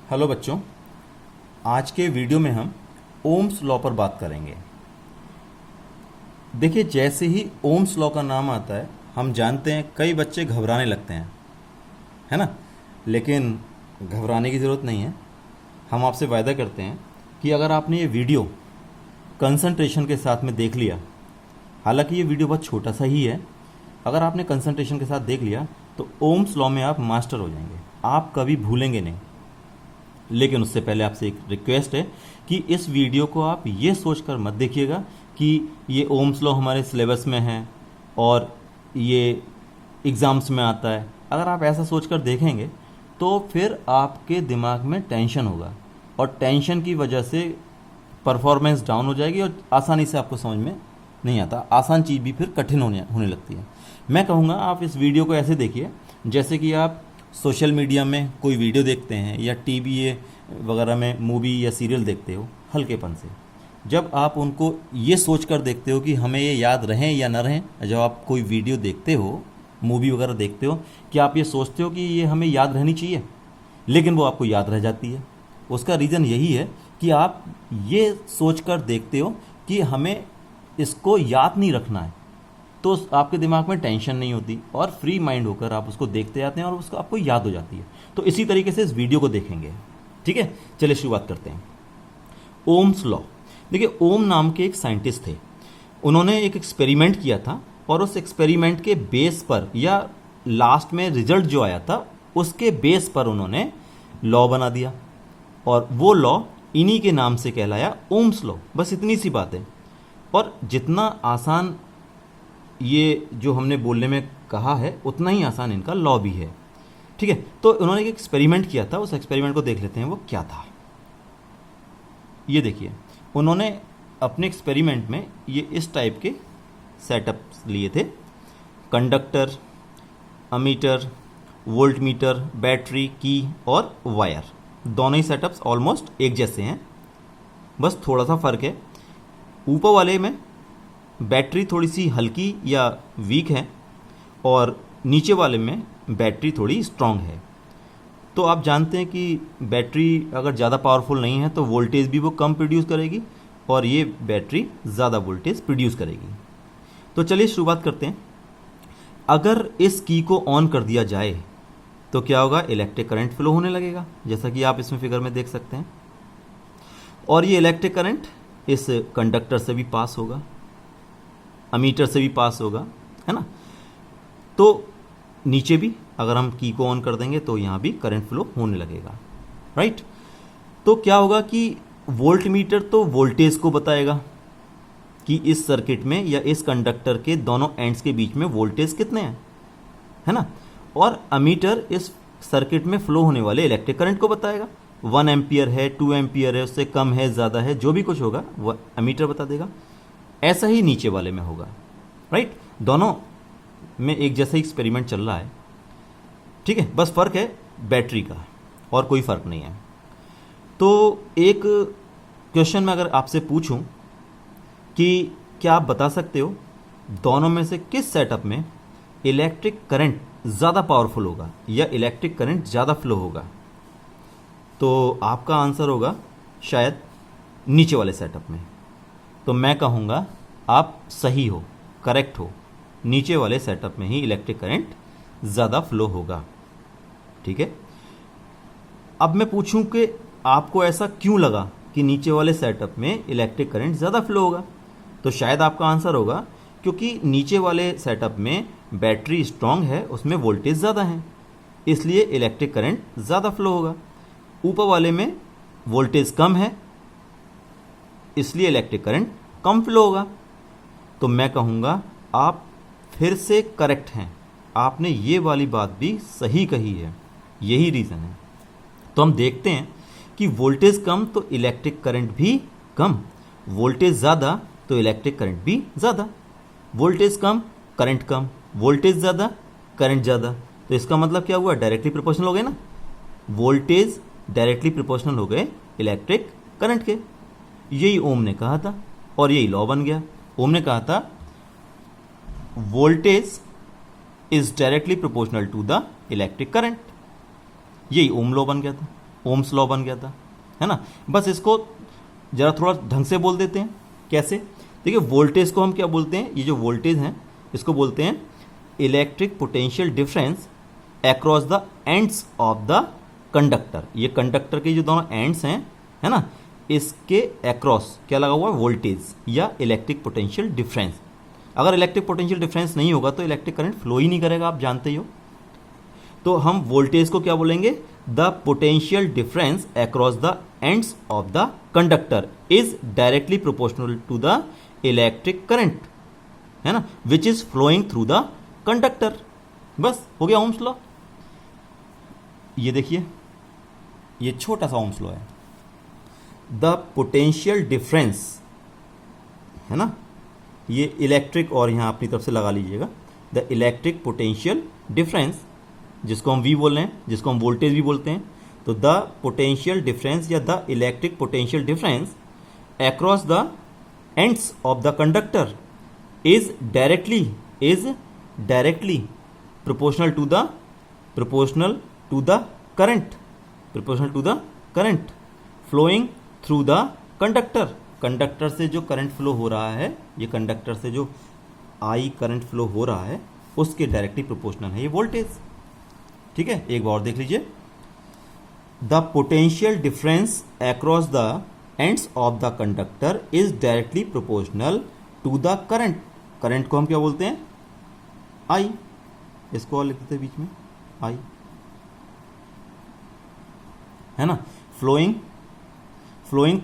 Hello बच्चों, आज के वीडियो में हम ओम्स लॉ पर बात करेंगे। देखिए, जैसे ही ओम्स लॉ का नाम आता है हम जानते हैं कई बच्चे घबराने लगते हैं, है ना। लेकिन घबराने की ज़रूरत नहीं है। हम आपसे वायदा करते हैं कि अगर आपने ये वीडियो कंसंट्रेशन के साथ में देख लिया, हालांकि ये वीडियो बहुत छोटा सा ही है, अगर आपने कंसंट्रेशन के साथ देख लिया तो ओम्स लॉ में आप मास्टर हो जाएंगे, आप कभी भूलेंगे नहीं। लेकिन उससे पहले आपसे एक रिक्वेस्ट है कि इस वीडियो को आप ये सोचकर मत देखिएगा कि ये ओम्स लॉ हमारे सिलेबस में है और ये एग्ज़ाम्स में आता है। अगर आप ऐसा सोचकर देखेंगे तो फिर आपके दिमाग में टेंशन होगा और टेंशन की वजह से परफॉर्मेंस डाउन हो जाएगी और आसानी से आपको समझ में नहीं आता। आसान चीज़ भी फिर कठिन होने लगती है। मैं कहूँगा आप इस वीडियो को ऐसे देखिए जैसे कि आप सोशल मीडिया में कोई वीडियो देखते हैं या टीवी वगैरह में मूवी या सीरियल देखते हो हल्केपन से। जब आप उनको ये सोच कर देखते हो कि हमें ये याद रहें या ना रहें, जब आप कोई वीडियो देखते हो, मूवी वगैरह देखते हो, कि आप ये सोचते हो कि ये हमें याद रहनी चाहिए, लेकिन वो आपको याद रह जाती है। उसका रीज़न यही है कि आप ये सोच कर देखते हो कि हमें इसको याद नहीं रखना है, तो आपके दिमाग में टेंशन नहीं होती और फ्री माइंड होकर आप उसको देखते जाते हैं और उसको आपको याद हो जाती है। तो इसी तरीके से इस वीडियो को देखेंगे, ठीक है। चलिए शुरुआत करते हैं। Ohm's law. देखिए, ओम नाम के एक साइंटिस्ट थे। उन्होंने एक एक्सपेरिमेंट किया था और उस एक्सपेरिमेंट के बेस पर या लास्ट में रिजल्ट जो आया था उसके बेस पर उन्होंने लॉ बना दिया और वो लॉ इन्हीं के नाम से कहलाया ओम्स लॉ। बस इतनी सी बात है। और जितना आसान ये जो हमने बोलने में कहा है उतना ही आसान इनका लॉ भी है, ठीक है। तो उन्होंने एक एक्सपेरिमेंट किया था, उस एक्सपेरिमेंट को देख लेते हैं वो क्या था। ये देखिए, उन्होंने अपने एक्सपेरिमेंट में ये इस टाइप के सेटअप्स लिए थे। Conductor, ammeter, volt meter, battery, की और वायर। दोनों ही सेटअप्स ऑलमोस्ट एक जैसे हैं, बस थोड़ा सा फ़र्क है। ऊपर वाले में बैटरी थोड़ी सी हल्की या वीक है और नीचे वाले में बैटरी थोड़ी स्ट्रांग है। तो आप जानते हैं कि बैटरी अगर ज़्यादा पावरफुल नहीं है तो वोल्टेज भी वो कम प्रोड्यूस करेगी और ये बैटरी ज़्यादा वोल्टेज प्रोड्यूस करेगी। तो चलिए शुरुआत करते हैं। अगर इस की को ऑन कर दिया जाए तो क्या होगा? इलेक्ट्रिक करंट फ्लो होने लगेगा, जैसा कि आप इसमें फिगर में देख सकते हैं। और ये इलेक्ट्रिक करंट इस कंडक्टर से भी पास होगा, अमीटर से भी पास होगा, है ना। तो नीचे भी अगर हम की को ऑन कर देंगे तो यहाँ भी करंट फ्लो होने लगेगा, राइट। तो क्या होगा कि वोल्ट मीटर तो वोल्टेज को बताएगा कि इस सर्किट में या इस कंडक्टर के दोनों एंड्स के बीच में वोल्टेज कितने हैं, है ना। और अमीटर इस सर्किट में फ्लो होने वाले इलेक्ट्रिक करंट को बताएगा। 1 एम्पियर है, 2 एम्पियर है, उससे कम है, ज़्यादा है, जो भी कुछ होगा वह अमीटर बता देगा। ऐसा ही नीचे वाले में होगा, राइट। दोनों में एक जैसा एक्सपेरिमेंट चल रहा है, ठीक है। बस फ़र्क है बैटरी का और कोई फ़र्क नहीं है। तो एक क्वेश्चन मैं अगर आपसे पूछूं कि क्या आप बता सकते हो दोनों में से किस सेटअप में इलेक्ट्रिक करंट ज़्यादा पावरफुल होगा या इलेक्ट्रिक करंट ज़्यादा फ्लो होगा, तो आपका आंसर होगा शायद नीचे वाले सेटअप में। तो मैं कहूँगा आप सही हो, करेक्ट हो, नीचे वाले सेटअप में ही इलेक्ट्रिक करंट ज़्यादा फ्लो होगा, ठीक है। अब मैं पूछूं कि आपको ऐसा क्यों लगा कि नीचे वाले सेटअप में इलेक्ट्रिक करंट ज़्यादा फ्लो होगा, तो शायद आपका आंसर होगा क्योंकि नीचे वाले सेटअप में बैटरी स्ट्रांग है, उसमें वोल्टेज ज़्यादा है, इसलिए इलेक्ट्रिक करंट ज़्यादा फ्लो होगा। ऊपर वाले में वोल्टेज कम है, इसलिए इलेक्ट्रिक करंट कम फ्लो होगा। तो मैं कहूँगा आप फिर से करेक्ट हैं, आपने ये वाली बात भी सही कही है, यही रीज़न है। तो हम देखते हैं कि वोल्टेज कम तो इलेक्ट्रिक करंट भी कम, वोल्टेज ज़्यादा तो इलेक्ट्रिक करंट भी ज़्यादा, वोल्टेज कम करंट कम, वोल्टेज ज़्यादा करंट ज़्यादा। तो इसका मतलब क्या हुआ? डायरेक्टली प्रोपोर्शनल हो गए ना, वोल्टेज डायरेक्टली प्रोपोर्शनल हो गए इलेक्ट्रिक करंट के। यही ओम ने कहा था और यही लॉ बन गया। ओम ने कहा था voltage is directly proportional to the electric current, यही ओम लॉ बन गया था। ओम्स लॉ बन गया था, है ना। बस इसको ज़रा थोड़ा ढंग से बोल देते हैं। कैसे? देखिए, वोल्टेज को हम क्या बोलते हैं, ये जो वोल्टेज हैं इसको बोलते हैं electric potential difference across the ends of the conductor. ये कंडक्टर के जो दोनों एंड्स हैं, है ना, इसके अक्रॉस क्या लगा हुआ है, वोल्टेज या इलेक्ट्रिक पोटेंशियल डिफरेंस। अगर इलेक्ट्रिक पोटेंशियल डिफरेंस नहीं होगा तो इलेक्ट्रिक करंट फ्लो ही नहीं करेगा, आप जानते ही हो। तो हम वोल्टेज को क्या बोलेंगे, the potential difference across the ends of the conductor is directly proportional to the electric current, है ना, which is flowing through the conductor. बस हो गया ओम्स लॉ। ये देखिए, ये छोटा सा ओम्स लॉ है। द पोटेंशियल डिफरेंस, है ना, ये इलेक्ट्रिक और यहां अपनी तरफ से लगा लीजिएगा, द इलेक्ट्रिक पोटेंशियल डिफरेंस, जिसको हम वी बोल रहे हैं, जिसको हम वोल्टेज भी बोलते हैं। तो द पोटेंशियल डिफरेंस या the electric potential difference across the ends of the conductor is directly proportional to the current flowing through the conductor। Conductor से जो करंट फ्लो हो रहा है, ये कंडक्टर से जो आई करंट फ्लो हो रहा है उसके डायरेक्टली प्रोपोर्शनल है ये वोल्टेज। ठीक है, एक बार और देख लीजिए, the potential difference across the ends of the conductor is directly proportional to the current. Current को हम क्या बोलते हैं, आई, इसको और लिख देते बीच में आई, है ना, फ्लोइंग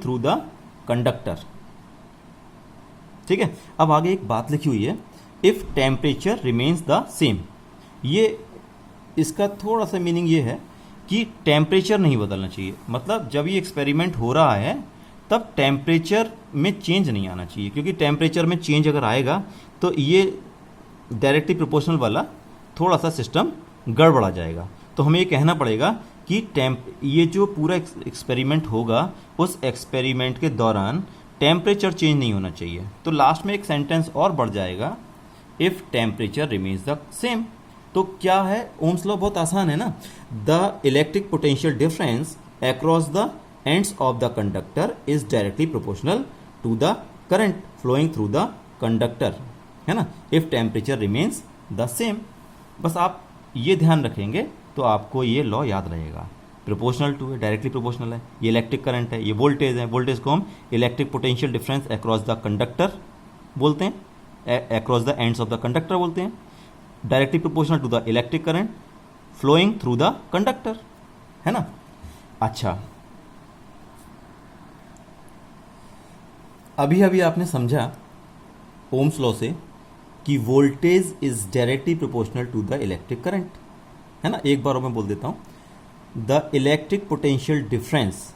थ्रू द कंडक्टर। ठीक है, अब आगे एक बात लिखी हुई है, if temperature remains the same. ये इसका थोड़ा सा मीनिंग ये है कि टेम्परेचर नहीं बदलना चाहिए। मतलब जब ये एक्सपेरिमेंट हो रहा है तब टेम्परेचर में चेंज नहीं आना चाहिए, क्योंकि टेम्परेचर में चेंज अगर आएगा तो ये डायरेक्टली प्रोपोर्शनल वाला थोड़ा सा सिस्टम गड़बड़ा जाएगा। तो हमें ये कहना पड़ेगा कि ये जो पूरा एक्सपेरिमेंट होगा उस एक्सपेरिमेंट के दौरान टेम्परेचर चेंज नहीं होना चाहिए। तो लास्ट में एक सेंटेंस और बढ़ जाएगा, if temperature remains the same. तो क्या है, ओम्स लॉ बहुत आसान है ना, the electric potential difference across the ends of the conductor is directly proportional to the current flowing through the conductor, है ना, if temperature remains the same. बस आप ये ध्यान रखेंगे तो आपको ये लॉ याद रहेगा। प्रोपोर्शनल टू है, डायरेक्टली प्रोपोर्शनल है, ये इलेक्ट्रिक करंट है, ये वोल्टेज है, वोल्टेज को हम electric potential difference across the conductor बोलते हैं, across the ends of the conductor बोलते हैं, directly proportional to the electric current flowing through the conductor, है ना। अच्छा, अभी अभी आपने समझा ओम्स लॉ से कि voltage is directly proportional to the electric current, है ना। एक बार और मैं बोल देता हूं, the electric potential difference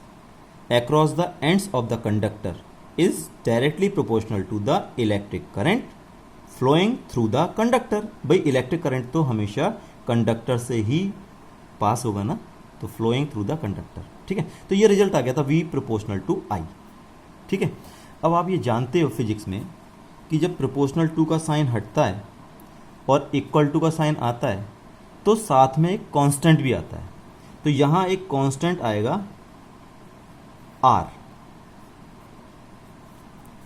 across the ends of the conductor is directly proportional to the electric current flowing through the conductor. भाई इलेक्ट्रिक करंट तो हमेशा कंडक्टर से ही पास होगा ना, तो फ्लोइंग थ्रू द कंडक्टर। ठीक है, तो ये रिजल्ट आ गया था V प्रोपोर्शनल टू I। ठीक है, अब आप ये जानते हो फिजिक्स में कि जब प्रोपोर्शनल टू का साइन हटता है और इक्वल टू का साइन आता है तो साथ में एक कांस्टेंट भी आता है। तो यहां एक कांस्टेंट आएगा R।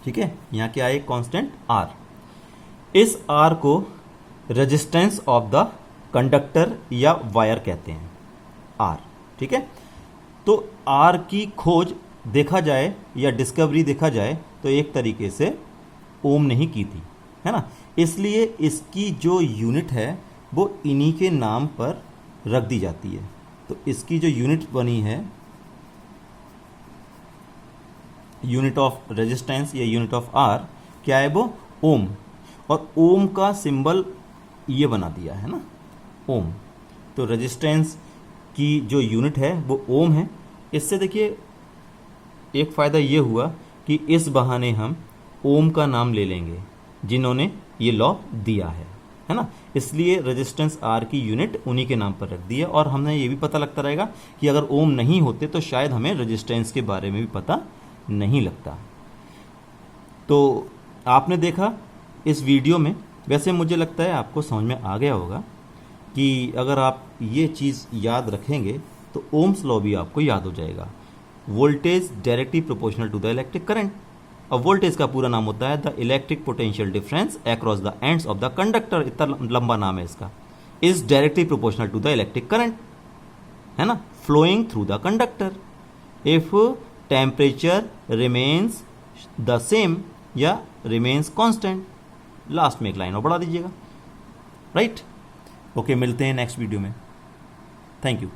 ठीक है, यहां क्या है, एक कांस्टेंट R। इस R को रेजिस्टेंस ऑफ द कंडक्टर या वायर कहते हैं, R। ठीक है, तो R की खोज देखा जाए या डिस्कवरी देखा जाए तो एक तरीके से ओम ने ही की थी, है ना। इसलिए इसकी जो यूनिट है वो इन्हीं के नाम पर रख दी जाती है। तो इसकी जो यूनिट बनी है, यूनिट ऑफ रेजिस्टेंस या यूनिट ऑफ आर, क्या है वो, ओम। और ओम का सिंबल ये बना दिया है ना, ओम। तो रेजिस्टेंस की जो यूनिट है वो ओम है। इससे देखिए एक फ़ायदा ये हुआ कि इस बहाने हम ओम का नाम ले लेंगे जिन्होंने ये लॉ दिया है ना। इसलिए रेजिस्टेंस आर की यूनिट उन्हीं के नाम पर रख दी है। और हमें ये भी पता लगता रहेगा कि अगर ओम नहीं होते तो शायद हमें रेजिस्टेंस के बारे में भी पता नहीं लगता। तो आपने देखा इस वीडियो में, वैसे मुझे लगता है आपको समझ में आ गया होगा कि अगर आप ये चीज़ याद रखेंगे तो ओम्स लॉ भी आपको याद हो जाएगा। Voltage directly proportional to the electric current. अब वोल्टेज का पूरा नाम होता है the electric potential difference across the ends of the conductor, इतना लंबा नाम है इसका। Is directly proportional to the electric current, है ना, flowing through the conductor if temperature remains the same या रिमेन्स कांस्टेंट। लास्ट में एक लाइन और बढ़ा दीजिएगा, राइट। ओके, मिलते हैं नेक्स्ट वीडियो में। Thank you.